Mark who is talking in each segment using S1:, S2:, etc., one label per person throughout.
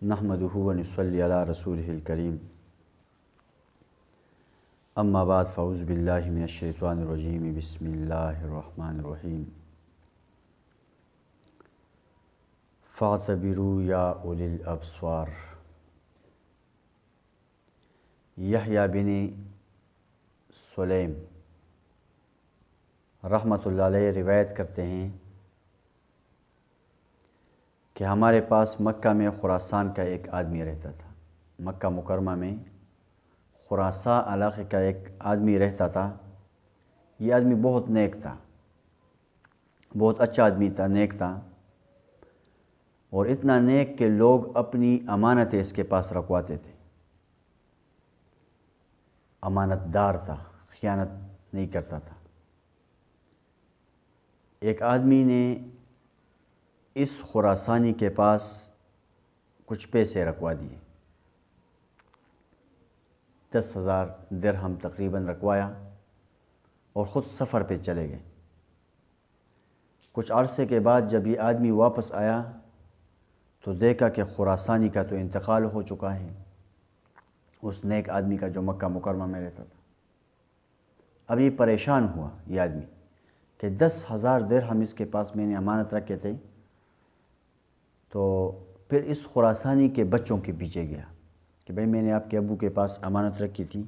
S1: نحمدہ و نصلی علی رسولہ الکریم اما بعد فاعوذ باللہ من الشیطان الرجیم بسم اللہ الرحمن الرحیم فاعتبروا یا اولی الابصار۔ یحییٰ بن سلیم رحمۃ اللہ علیہ روایت کرتے ہیں کہ ہمارے پاس مکہ میں خراسان کا ایک آدمی رہتا تھا۔ مکہ مکرمہ میں خراسان علاقے کا ایک آدمی رہتا تھا۔ یہ آدمی بہت نیک تھا، بہت اچھا آدمی تھا، نیک تھا، اور اتنا نیک کہ لوگ اپنی امانتیں اس کے پاس رکھواتے تھے۔ امانت دار تھا، خیانت نہیں کرتا تھا۔ ایک آدمی نے اس خراسانی کے پاس کچھ پیسے رکھوا دیے، 10,000 درہم تقریباً رکھوایا اور خود سفر پہ چلے گئے۔ کچھ عرصے کے بعد جب یہ آدمی واپس آیا تو دیکھا کہ خراسانی کا تو انتقال ہو چکا ہے، اس نیک آدمی کا جو مکہ مکرمہ میں رہتا تھا۔ اب یہ پریشان ہوا یہ آدمی کہ 10,000 درہم اس کے پاس میں نے امانت رکھے تھے۔ تو پھر اس خراسانی کے بچوں کے پیچھے گیا کہ بھئی میں نے آپ کے ابو کے پاس امانت رکھی تھی،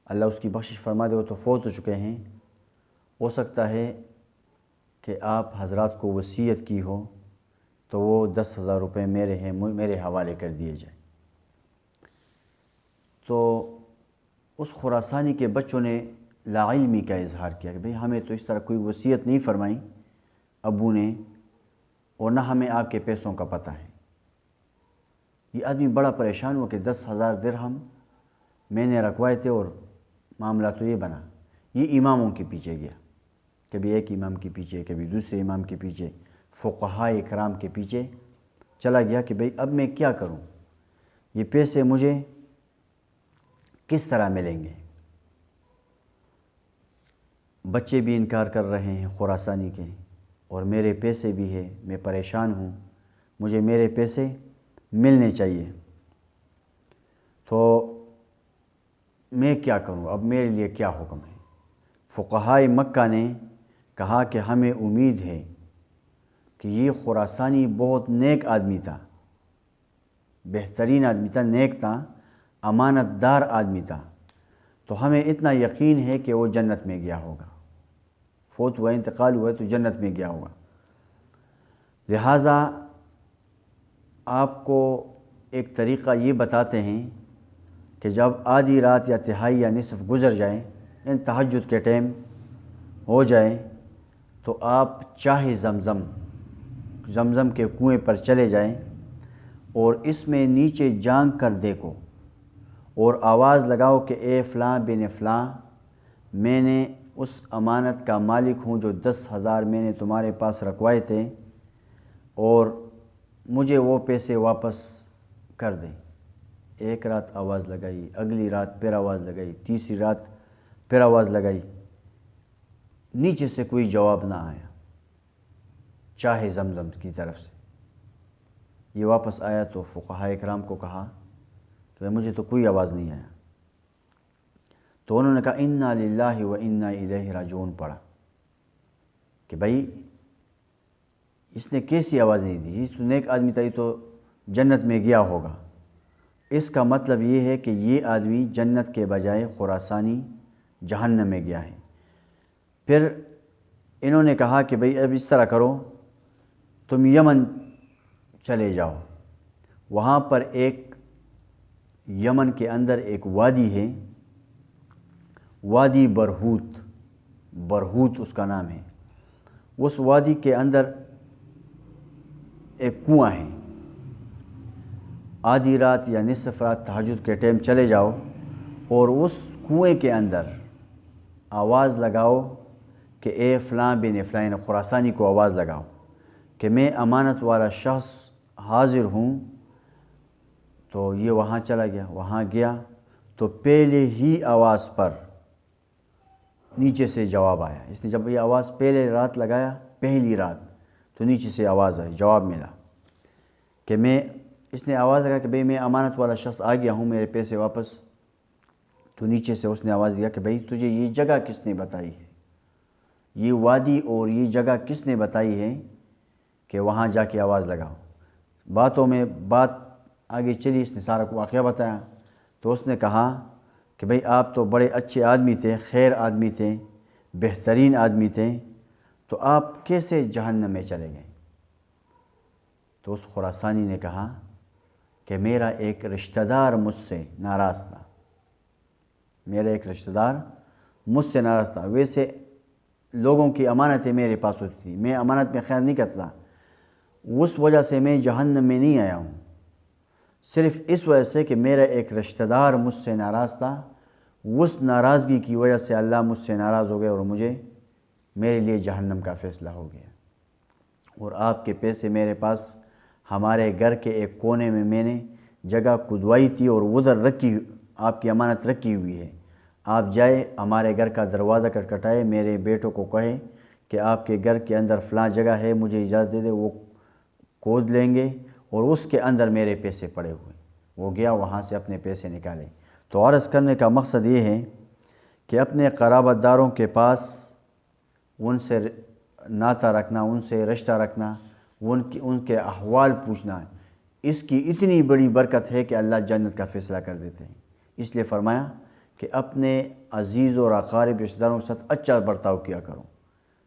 S1: اللہ اس کی بخشش فرما دے، وہ تو فوت ہو چکے ہیں، ہو سکتا ہے کہ آپ حضرات کو وصیت کی ہو تو وہ 10,000 روپے میرے حوالے کر دیے جائیں۔ تو اس خراسانی کے بچوں نے لا علمی کا اظہار کیا کہ بھئی ہمیں تو اس طرح کوئی وصیت نہیں فرمائی ابو نے، اور نہ ہمیں آپ کے پیسوں کا پتہ ہے۔ یہ آدمی بڑا پریشان ہوا کہ 10,000 درہم میں نے رکھوائے تھے اور معاملہ تو یہ بنا۔ یہ اماموں کے پیچھے گیا، کبھی ایک امام کے پیچھے، کبھی دوسرے امام کے پیچھے، فقہاء کرام کے پیچھے چلا گیا کہ بھئی اب میں کیا کروں، یہ پیسے مجھے کس طرح ملیں گے؟ بچے بھی انکار کر رہے ہیں خراسانی کے، اور میرے پیسے بھی ہیں، میں پریشان ہوں، مجھے میرے پیسے ملنے چاہیے، تو میں کیا کروں، اب میرے لیے کیا حکم ہے؟ فقہاء مکہ نے کہا کہ ہمیں امید ہے کہ یہ خراسانی بہت نیک آدمی تھا، بہترین آدمی تھا، نیک تھا، امانت دار آدمی تھا، تو ہمیں اتنا یقین ہے کہ وہ جنت میں گیا ہوگا، فوت ہوا، انتقال ہوا تو جنت میں گیا ہوگا۔ لہٰذا آپ کو ایک طریقہ یہ بتاتے ہیں کہ جب آدھی رات یا تہائی یا نصف گزر جائیں، یعنی تہجد کے ٹائم ہو جائے، تو آپ چاہے زمزم کے کنویں پر چلے جائیں اور اس میں نیچے جھانک کر دیکھو اور آواز لگاؤ کہ اے فلاں بن فلاں، میں نے اس امانت کا مالک ہوں جو 10,000 میں نے تمہارے پاس رکھوائے تھے، اور مجھے وہ پیسے واپس کر دیں۔ ایک رات آواز لگائی، اگلی رات پھر آواز لگائی، تیسری رات پھر آواز لگائی، نیچے سے کوئی جواب نہ آیا، چاہے زمزم کی طرف سے۔ یہ واپس آیا تو فقہاء کرام کو کہا کہ مجھے تو کوئی آواز نہیں آیا، تو انہوں نے کہا انا للہ و انا الیہ راجعون پڑھا کہ بھائی اس نے کیسی آواز نہیں دی، اس تو نیک آدمی تھا، یہ تو جنت میں گیا ہوگا۔ اس کا مطلب یہ ہے کہ یہ آدمی جنت کے بجائے خراسانی جہنم میں گیا ہے۔ پھر انہوں نے کہا کہ بھئی اب اس طرح کرو، تم یمن چلے جاؤ، وہاں پر ایک یمن کے اندر ایک وادی ہے، وادی برہوت اس کا نام ہے۔ اس وادی کے اندر ایک کنواں ہے، آدھی رات یا نصف رات تہجد کے ٹائم چلے جاؤ اور اس کنویں کے اندر آواز لگاؤ کہ اے فلاں بن فلاں، خراسانی کو آواز لگاؤ کہ میں امانت والا شخص حاضر ہوں۔ تو یہ وہاں چلا گیا، وہاں گیا تو پہلے ہی آواز پر نیچے سے جواب آیا۔ اس نے جب یہ آواز پہلے رات لگایا، پہلی رات، تو نیچے سے آواز آئی، جواب ملا کہ میں اس نے آواز لگا کہ بھئی میں امانت والا شخص آ گیا ہوں، میرے پیسے واپس۔ تو نیچے سے اس نے آواز دیا کہ بھئی تجھے یہ جگہ کس نے بتائی ہے، یہ وادی اور یہ جگہ کس نے بتائی ہے کہ وہاں جا کے آواز لگاؤ۔ باتوں میں بات آگے چلی، اس نے سارا کو واقعہ بتایا۔ تو اس نے کہا کہ بھئی آپ تو بڑے اچھے آدمی تھے، خیر آدمی تھے، بہترین آدمی تھے، تو آپ کیسے جہنم میں چلے گئے؟ تو اس خراسانی نے کہا کہ میرا ایک رشتہ دار مجھ سے ناراض تھا، میرا ایک رشتہ دار مجھ سے ناراض تھا۔ ویسے لوگوں کی امانتیں میرے پاس ہوتی تھی، میں امانت میں خیانت نہیں کرتا، اس وجہ سے میں جہنم میں نہیں آیا ہوں، صرف اس وجہ سے کہ میرا ایک رشتہ دار مجھ سے ناراض تھا، اس ناراضگی کی وجہ سے اللہ مجھ سے ناراض ہو گیا اور میرے لیے جہنم کا فیصلہ ہو گیا۔ اور آپ کے پیسے میرے پاس ہمارے گھر کے ایک کونے میں نے جگہ کھدوائی تھی اور ادھر آپ کی امانت رکھی ہوئی ہے، آپ جائے ہمارے گھر کا دروازہ کھٹکھٹائے، میرے بیٹوں کو کہے کہ آپ کے گھر کے اندر فلاں جگہ ہے، مجھے اجازت دے دے، وہ کھود لیں گے اور اس کے اندر میرے پیسے پڑے ہوئے۔ وہ گیا وہاں سے اپنے پیسے نکالے۔ تو عرض کرنے کا مقصد یہ ہے کہ اپنے قرابت داروں کے پاس ان سے ناطہ رکھنا، ان سے رشتہ رکھنا، ان کے احوال پوچھنا، اس کی اتنی بڑی برکت ہے کہ اللہ جنت کا فیصلہ کر دیتے ہیں۔ اس لیے فرمایا کہ اپنے عزیز اور اقارب رشتہ داروں کے ساتھ اچھا برتاؤ کیا کرو،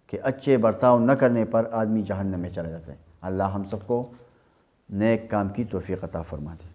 S1: کہ اچھے برتاؤ نہ کرنے پر آدمی جہنم میں چلا جاتا ہے۔ اللہ ہم سب کو نیک کام کی توفیق عطا فرما دے۔